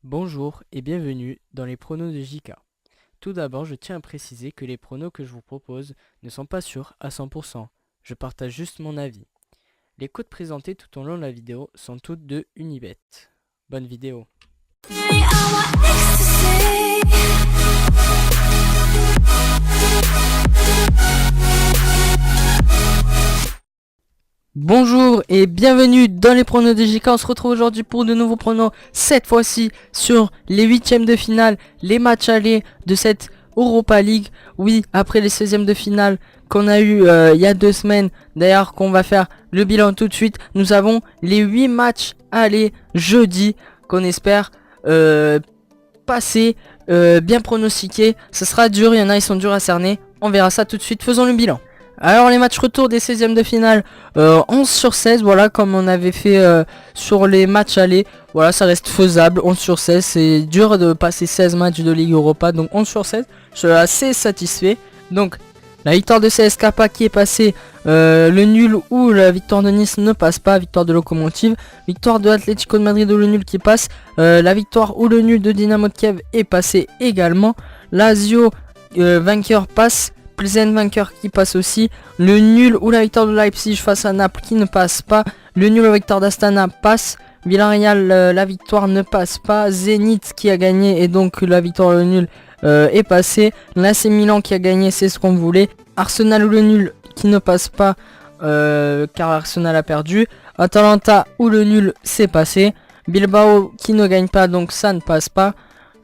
Bonjour et bienvenue dans les pronos de JK. Tout d'abord, je tiens à préciser que les pronos que je vous propose ne sont pas sûrs à 100%. Je partage juste mon avis. Les codes présentés tout au long de la vidéo sont toutes de Unibet. Bonne vidéo. Bonjour et bienvenue dans les pronos de JK. On se retrouve aujourd'hui pour de nouveaux pronos, cette fois-ci sur les huitièmes de finale, les matchs allés de cette Europa League. Oui, après les 16e de finale qu'on a eu il y a 2 semaines, d'ailleurs qu'on va faire le bilan tout de suite. Nous avons les 8 matchs allés jeudi qu'on espère passer, bien pronostiqués. Ce sera dur, il y en a, ils sont durs à cerner. On verra ça tout de suite, faisons le bilan. Alors les matchs retour des 16e de finale, 11 sur 16, voilà, comme on avait fait sur les matchs allés. Voilà, ça reste faisable, 11 sur 16, c'est dur de passer 16 matchs de Ligue Europa, donc 11 sur 16, je suis assez satisfait. Donc la victoire de CSKA qui est passée, le nul ou la victoire de Nice ne passe pas, victoire de Lokomotiv, victoire de Atlético de Madrid ou le nul qui passe, la victoire ou le nul de Dynamo de Kiev est passé également, Lazio vainqueur passe, Plzen vainqueur qui passe aussi, le nul ou la victoire de Leipzig face à Naples qui ne passe pas, le nul ou la victoire d'Astana passe, Villarreal la victoire ne passe pas, Zenit qui a gagné et donc la victoire ou le nul est passé, l'AC Milan qui a gagné, c'est ce qu'on voulait, Arsenal ou le nul qui ne passe pas car Arsenal a perdu, Atalanta ou le nul c'est passé, Bilbao qui ne gagne pas donc ça ne passe pas,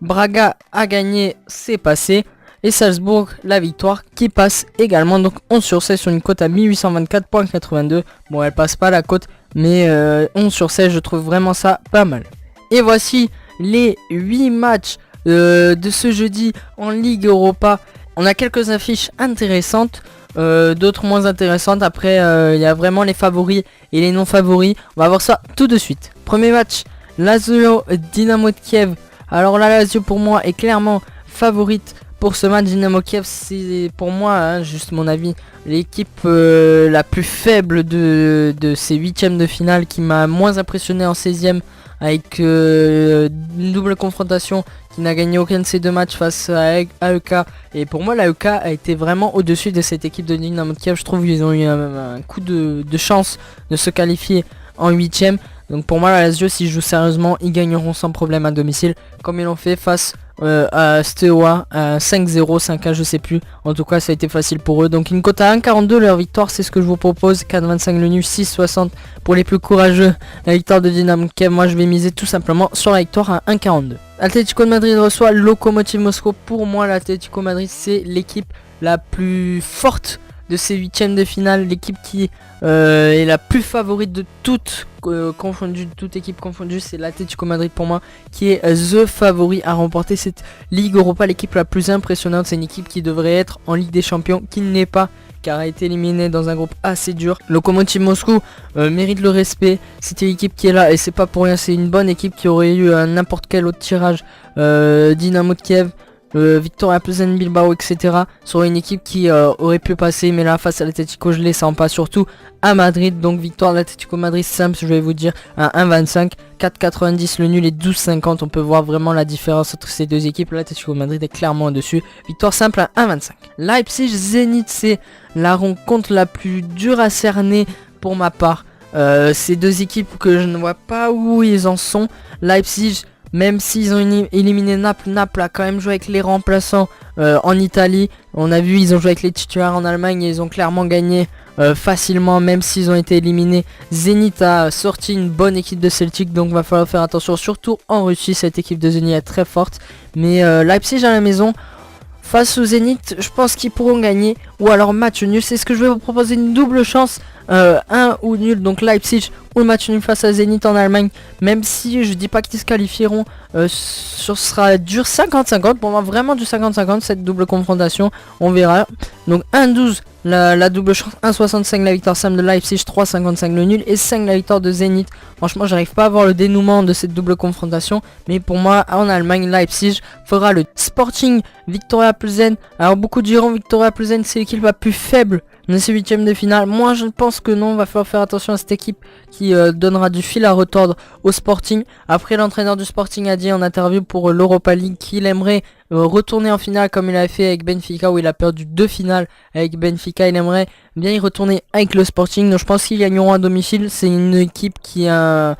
Braga a gagné, c'est passé, et Salzbourg la victoire qui passe également, donc 11 sur 16 sur une cote à 1824.82. Bon, elle passe pas la cote, mais 11 sur 16 je trouve vraiment ça pas mal. Et voici les 8 matchs de ce jeudi en Ligue Europa. On a quelques affiches intéressantes, d'autres moins intéressantes. Après il y a vraiment les favoris et les non favoris. On va voir ça tout de suite. Premier match, Lazio Dynamo de Kiev. Alors la Lazio pour moi est clairement favorite pour ce match. Dynamo Kiev, c'est pour moi, hein, juste mon avis, l'équipe la plus faible de ces 8e de finale, qui m'a moins impressionné en 16e avec une double confrontation, qui n'a gagné aucun de ces deux matchs face à AEK. Et pour moi l'AEK a été vraiment au-dessus de cette équipe de Dynamo Kiev. Je trouve qu'ils ont eu un coup de chance de se qualifier en 8e. Donc pour moi la Lazio, s'ils jouent sérieusement, ils gagneront sans problème à domicile, comme ils l'ont fait face à Steaua, 5-0, 5-1 je sais plus. En tout cas ça a été facile pour eux. Donc une cote à 1,42 leur victoire, c'est ce que je vous propose. 4,25 le nul, 6,60 pour les plus courageux. La victoire de Dynamo Kiev, moi je vais miser tout simplement sur la victoire à 1,42. Atlético de Madrid reçoit Lokomotiv Moscou. Pour moi l'Atlético Madrid c'est l'équipe la plus forte de ces 8e de finale, l'équipe qui est la plus favorite de toutes toute équipe confondue, c'est l'Atlético Madrid pour moi qui est the favori à remporter cette Ligue Europa, l'équipe la plus impressionnante. C'est une équipe qui devrait être en Ligue des Champions, qui ne l'est pas car a été éliminée dans un groupe assez dur. Lokomotiv Moscou mérite le respect, c'était l'équipe qui est là et c'est pas pour rien, c'est une bonne équipe qui aurait eu n'importe quel autre tirage, Dynamo de Kiev, Victoria Plzen, Bilbao, etc. sur une équipe qui aurait pu passer, mais là face à l'Atlético je les sens pas, surtout à Madrid. Donc victoire de l'Atlético Madrid simple, je vais vous dire, à 1,25, 4,90 le nul et 12,50. On peut voir vraiment la différence entre ces deux équipes. L'Atlético Madrid est clairement au-dessus, victoire simple à 1,25. Leipzig Zenit, c'est la rencontre la plus dure à cerner pour ma part. Ces deux équipes que je ne vois pas où ils en sont. Leipzig, même s'ils ont éliminé Naples, Naples a quand même joué avec les remplaçants en Italie. On a vu, ils ont joué avec les titulaires en Allemagne et ils ont clairement gagné facilement, même s'ils ont été éliminés. Zenit a sorti une bonne équipe de Celtic, donc va falloir faire attention, surtout en Russie. Cette équipe de Zenit est très forte. Mais Leipzig à la maison, face au Zenit, je pense qu'ils pourront gagner. Ou alors match nul, c'est ce que je vais vous proposer, une double chance. 1 ou nul, donc Leipzig ou le match nul face à Zenit en Allemagne. Même si je dis pas qu'ils se qualifieront, ce sera dur, 50-50 pour moi, vraiment du 50-50 cette double confrontation, on verra. Donc 1,12 la double chance, 1,65 la victoire simple de Leipzig, 3,55 le nul et 5 la victoire de Zenit. Franchement j'arrive pas à voir le dénouement de cette double confrontation, mais pour moi en Allemagne Leipzig fera le Sporting Victoria Plzen. Alors beaucoup diront Victoria Plzen c'est l'équipe la plus faible dans ces huitièmes de finale. Moi je pense que non, va falloir faire attention à cette équipe qui donnera du fil à retordre au Sporting. Après, l'entraîneur du Sporting a dit en interview pour l'Europa League qu'il aimerait retourner en finale comme il avait fait avec Benfica, où il a perdu 2 finales avec Benfica. Il aimerait bien y retourner avec le Sporting, donc je pense qu'ils gagneront à domicile. C'est une équipe qui a...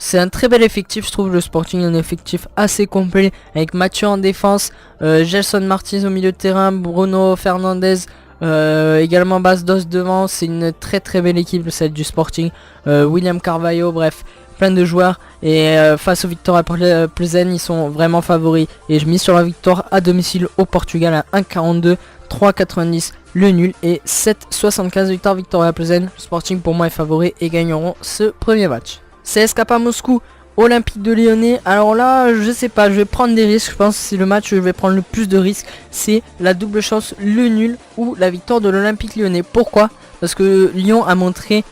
C'est un très bel effectif, je trouve. Le Sporting, un effectif assez complet avec Mathieu en défense, Gelson Martins au milieu de terrain, Bruno Fernandes, également Bastos devant. C'est une très belle équipe, celle du Sporting. William Carvalho, bref, plein de joueurs. Et face au Victoria Plzen, ils sont vraiment favoris. Et je mise sur la victoire à domicile au Portugal à 1,42, 3,90 le nul et 7,75 victoire Victoria Plzen. Le Sporting pour moi est favori et gagneront ce premier match. CSKA Moscou, Olympique de Lyonnais. Alors là, je sais pas, je vais prendre des risques. Je pense que c'est le match où je vais prendre le plus de risques. C'est la double chance, le nul ou la victoire de l'Olympique Lyonnais. Pourquoi? Parce que Lyon a montré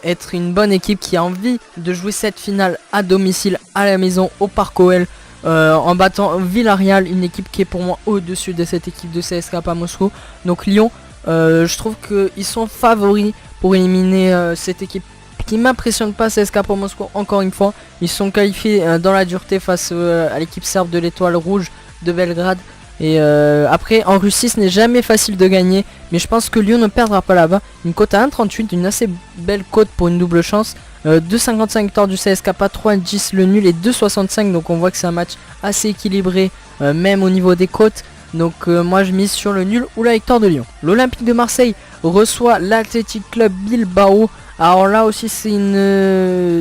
être une bonne équipe qui a envie de jouer cette finale à domicile, à la maison, au Parc OL, en battant Villarreal, une équipe qui est pour moi au-dessus de cette équipe de CSKA Moscou. Donc Lyon, je trouve qu'ils sont favoris pour éliminer cette équipe qui m'impressionne pas. CSKA Moscou, encore une fois, ils sont qualifiés dans la dureté face à l'équipe serbe de l'Étoile Rouge de Belgrade. Et après, en Russie, ce n'est jamais facile de gagner, mais je pense que Lyon ne perdra pas là-bas. Une cote à 1,38, une assez belle cote pour une double chance. 2,55 victoire du CSKA, 3,10 le nul et 2,65. Donc on voit que c'est un match assez équilibré, même au niveau des cotes. Donc moi je mise sur le nul ou la victoire de Lyon. L'Olympique de Marseille reçoit l'Athletic Club Bilbao. Alors là aussi c'est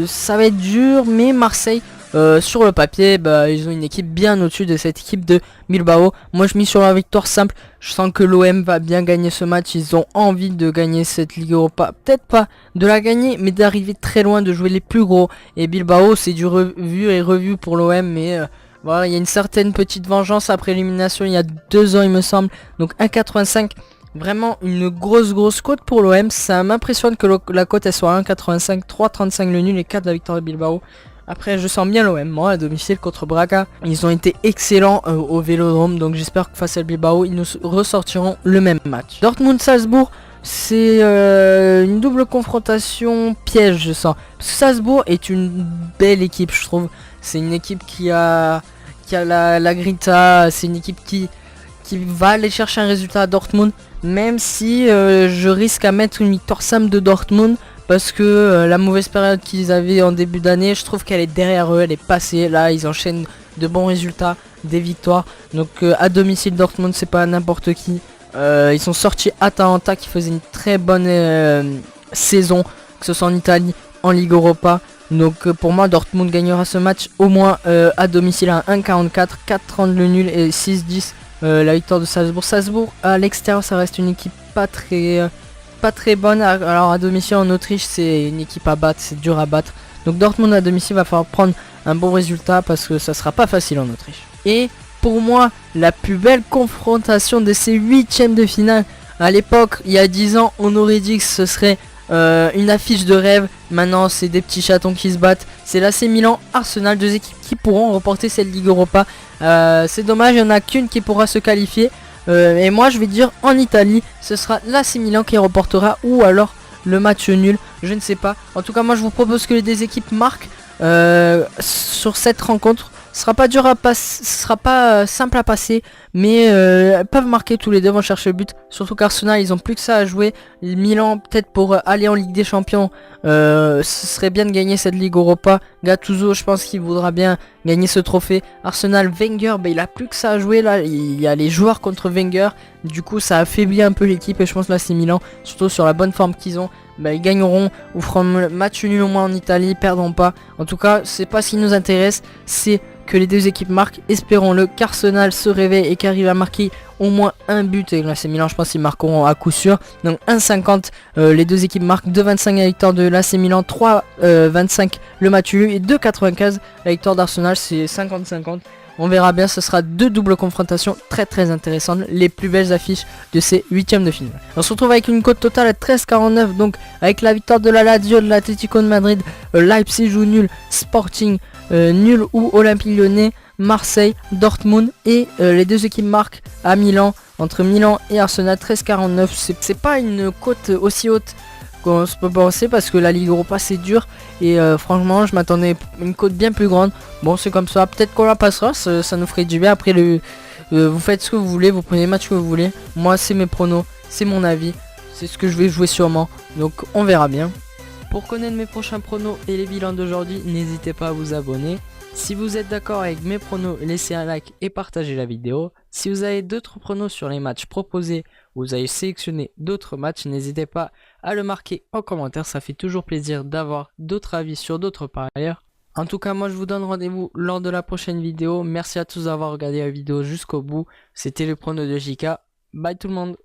ça va être dur, mais Marseille sur le papier, ils ont une équipe bien au-dessus de cette équipe de Bilbao. Moi je mise sur la victoire simple. Je sens que l'OM va bien gagner ce match. Ils ont envie de gagner cette Ligue Europa. Peut-être pas de la gagner, mais d'arriver très loin, de jouer les plus gros. Et Bilbao, c'est du revu et revu pour l'OM, mais voilà, il y a une certaine petite vengeance après l'élimination il y a 2 ans il me semble. Donc 1,85. Vraiment une grosse cote pour l'OM. Ça m'impressionne que la cote elle soit à 1,85, 3,35 le nul et 4 la victoire de Bilbao. Après je sens bien l'OM, moi à domicile contre Braga. Ils ont été excellents au Vélodrome, donc j'espère que face à Bilbao ils nous ressortiront le même match. Dortmund-Salzbourg, c'est une double confrontation piège je sens. Parce que Salzbourg est une belle équipe je trouve. C'est une équipe qui a la grinta, c'est une équipe qui va aller chercher un résultat à Dortmund, même si je risque à mettre une victoire simple de Dortmund parce que la mauvaise période qu'ils avaient en début d'année, je trouve qu'elle est derrière eux, elle est passée. Là ils enchaînent de bons résultats, des victoires, donc à domicile Dortmund c'est pas n'importe qui. Ils sont sortis Atalanta qui faisait une très bonne saison, que ce soit en Italie, en Ligue Europa. Donc pour moi Dortmund gagnera ce match au moins à domicile à 1,44, 4,30 le nul et 6,10 la victoire de Salzbourg. Salzbourg à l'extérieur ça reste une équipe pas très bonne. Alors à domicile en Autriche c'est une équipe à battre, c'est dur à battre. Donc Dortmund à domicile va falloir prendre un bon résultat parce que ça sera pas facile en Autriche. Et pour moi la plus belle confrontation de ces 8e de finale, à l'époque il y a 10 ans on aurait dit que ce serait une affiche de rêve. Maintenant c'est des petits chatons qui se battent. C'est l'AC Milan Arsenal, 2 équipes qui pourront remporter cette Ligue Europa. C'est dommage, il n'y en a qu'une qui pourra se qualifier. Et moi je vais dire en Italie ce sera l'AC Milan qui remportera, ou alors le match nul, je ne sais pas. En tout cas moi je vous propose que les 2 équipes marquent sur cette rencontre. Ce sera pas dur à passer, ce sera pas simple à passer, mais elles peuvent marquer, tous les deux vont chercher le but. Surtout qu'Arsenal ils ont plus que ça à jouer. Milan peut-être pour aller en Ligue des Champions, ce serait bien de gagner cette Ligue Europa. Gattuso je pense qu'il voudra bien gagner ce trophée. Arsenal, Wenger, il a plus que ça à jouer là. Il y a les joueurs contre Wenger, du coup ça affaiblit un peu l'équipe. Et je pense là c'est Milan, surtout sur la bonne forme qu'ils ont, ils gagneront ou feront le match nul au moins en Italie, perdront pas. En tout cas c'est pas ce qui nous intéresse, c'est que les 2 équipes marquent. Espérons-le qu'Arsenal se réveille et qu'arrive à marquer au moins un but. Et l'AC Milan je pense qu'ils marqueront à coup sûr. Donc 1,50 les 2 équipes marquent, 2,25 la victoire de l'AC Milan, 3,25 le match nul et 2,95 la victoire d'Arsenal. C'est 50-50. On verra bien, ce sera 2 doubles confrontations très intéressantes, les plus belles affiches de ces 8e de finale. On se retrouve avec une cote totale à 13,49, donc avec la victoire de la Lazio, de l'Atlético de Madrid, Leipzig ou nul, Sporting, nul ou Olympique Lyonnais, Marseille, Dortmund et les deux équipes marquent à Milan, entre Milan et Arsenal 13,49. C'est pas une cote aussi haute qu'on se peut penser parce que la Ligue Europa c'est dur et franchement je m'attendais à une cote bien plus grande. Bon c'est comme ça, peut-être qu'on la passera, ça nous ferait du bien. Après vous faites ce que vous voulez, vous prenez les matchs que vous voulez. Moi c'est mes pronos, c'est mon avis, c'est ce que je vais jouer sûrement, donc on verra bien. Pour connaître mes prochains pronos et les bilans d'aujourd'hui, n'hésitez pas à vous abonner. Si vous êtes d'accord avec mes pronos, laissez un like et partagez la vidéo. Si vous avez d'autres pronos sur les matchs proposés ou vous avez sélectionné d'autres matchs, n'hésitez pas à le marquer en commentaire. Ça fait toujours plaisir d'avoir d'autres avis sur d'autres parieurs. En tout cas, moi je vous donne rendez-vous lors de la prochaine vidéo. Merci à tous d'avoir regardé la vidéo jusqu'au bout. C'était le prono de JK. Bye tout le monde.